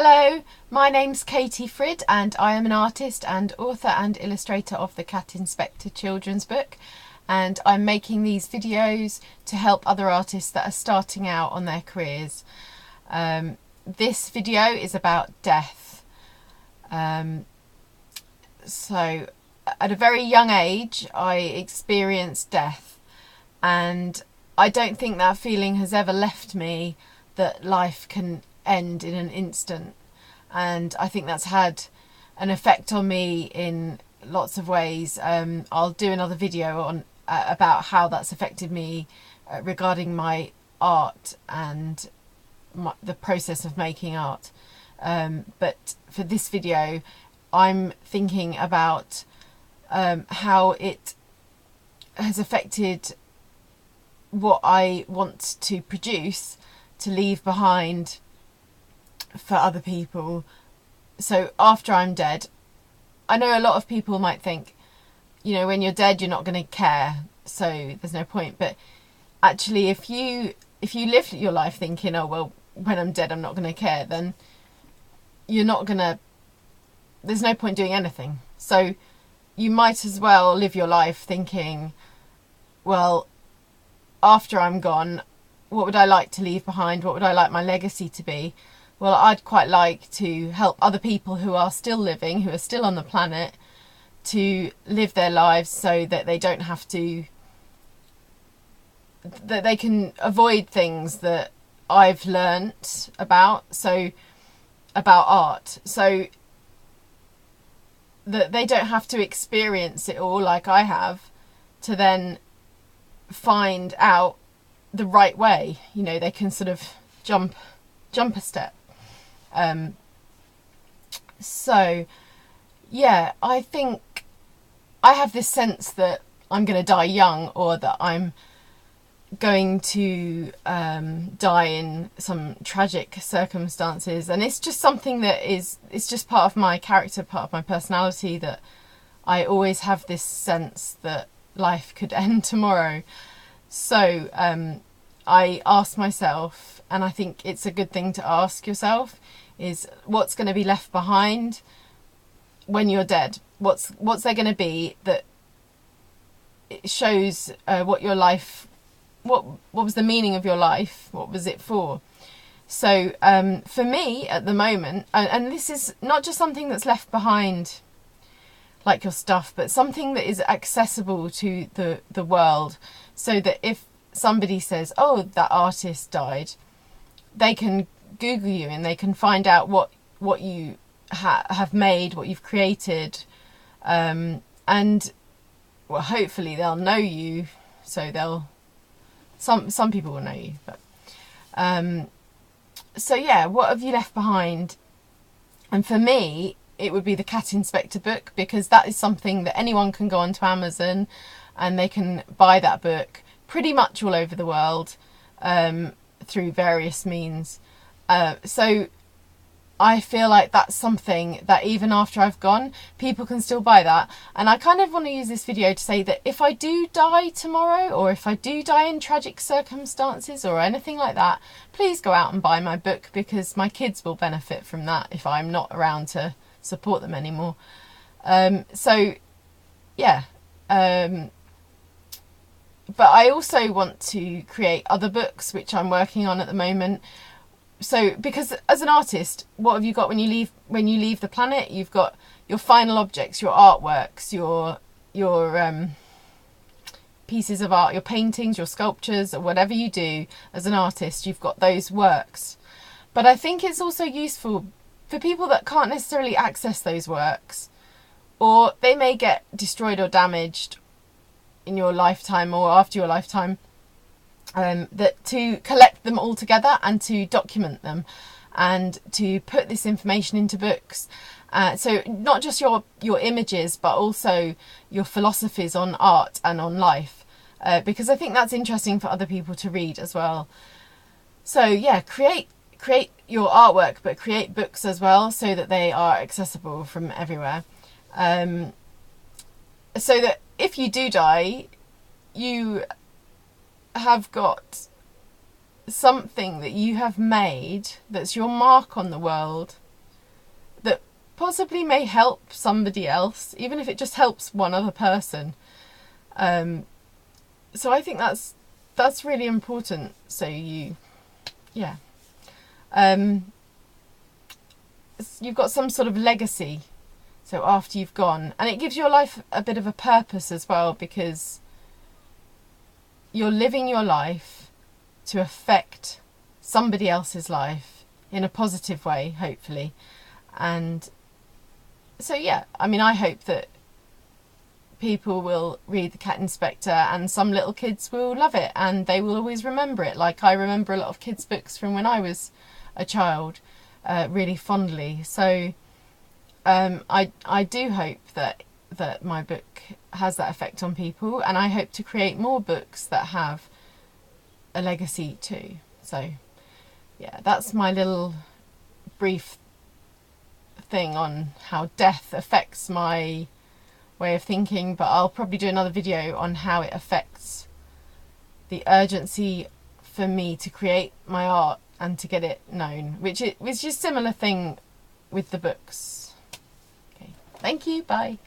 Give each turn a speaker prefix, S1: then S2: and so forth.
S1: Hello, my name's Katy Frid and I am an artist and author and illustrator of the Cat Inspector children's book, and I'm making these videos to help other artists that are starting out on their careers. This video is about death. So at a very young age I experienced death, and I don't think that feeling has ever left me, that life can end in an instant. And I think that's had an effect on me in lots of ways. I'll do another video on about how that's affected me regarding my art and the process of making art. But for this video I'm thinking about how it has affected what I want to produce, to leave behind for other people. So after I'm dead, I know a lot of people might think, you know, when you're dead you're not going to care, so there's no point. But actually if you live your life thinking, oh well, when I'm dead I'm not going to care, then you're not going to, there's no point doing anything. So you might as well live your life thinking, well, after I'm gone, what would I like to leave behind? What would I like my legacy to be? Well, I'd quite like to help other people who are still living, who are still on the planet, to live their lives so that they don't have to, that they can avoid things that I've learnt about, so about art, so that they don't have to experience it all like I have to then find out the right way. You know, they can sort of jump a step. So yeah, I think I have this sense that I'm going to die young, or that I'm going to die in some tragic circumstances, and it's just something that it's just part of my character, part of my personality, that I always have this sense that life could end tomorrow. So I ask myself, and I think it's a good thing to ask yourself, is what's going to be left behind when you're dead? What's there going to be that it shows what your life, what was the meaning of your life? What was it for? So for me at the moment, and this is not just something that's left behind like your stuff, but something that is accessible to the world, so that if somebody says, oh, that artist died, they can Google you and they can find out what you have made, what you've created, and well, hopefully they'll know you, so they'll, some people will know you, but so yeah, what have you left behind? And for me it would be the Cat Inspector book, because that is something that anyone can go onto Amazon and they can buy that book pretty much all over the world through various means. So I feel like that's something that even after I've gone, people can still buy that. And I kind of want to use this video to say that if I do die tomorrow, or if I do die in tragic circumstances or anything like that, please go out and buy my book, because my kids will benefit from that if I'm not around to support them anymore. So yeah, but I also want to create other books, which I'm working on at the moment. So because as an artist, what have you got when you leave the planet? You've got your final objects, your artworks, your pieces of art, your paintings, your sculptures, or whatever you do as an artist, you've got those works. But I think it's also useful for people that can't necessarily access those works, or they may get destroyed or damaged in your lifetime or after your lifetime, that to collect them all together and to document them and to put this information into books. So not just your images, but also your philosophies on art and on life, because I think that's interesting for other people to read as well. So yeah, create your artwork, but create books as well, so that they are accessible from everywhere. So that if you do die, you have got something that you have made that's your mark on the world, possibly may help somebody else, even if it just helps one other person. So I think that's really important. So you've got some sort of legacy. So after you've gone, and it gives your life a bit of a purpose as well, because you're living your life to affect somebody else's life in a positive way, hopefully. And so I hope that people will read The Cat Inspector, and some little kids will love it and they will always remember it, like I remember a lot of kids' books from when I was a child really fondly. So I do hope that my book has that effect on people, and I hope to create more books that have a legacy too. So that's my little brief thing on how death affects my way of thinking, but I'll probably do another video on how it affects the urgency for me to create my art and to get it known, which is a similar thing with the books. Okay, thank you, bye.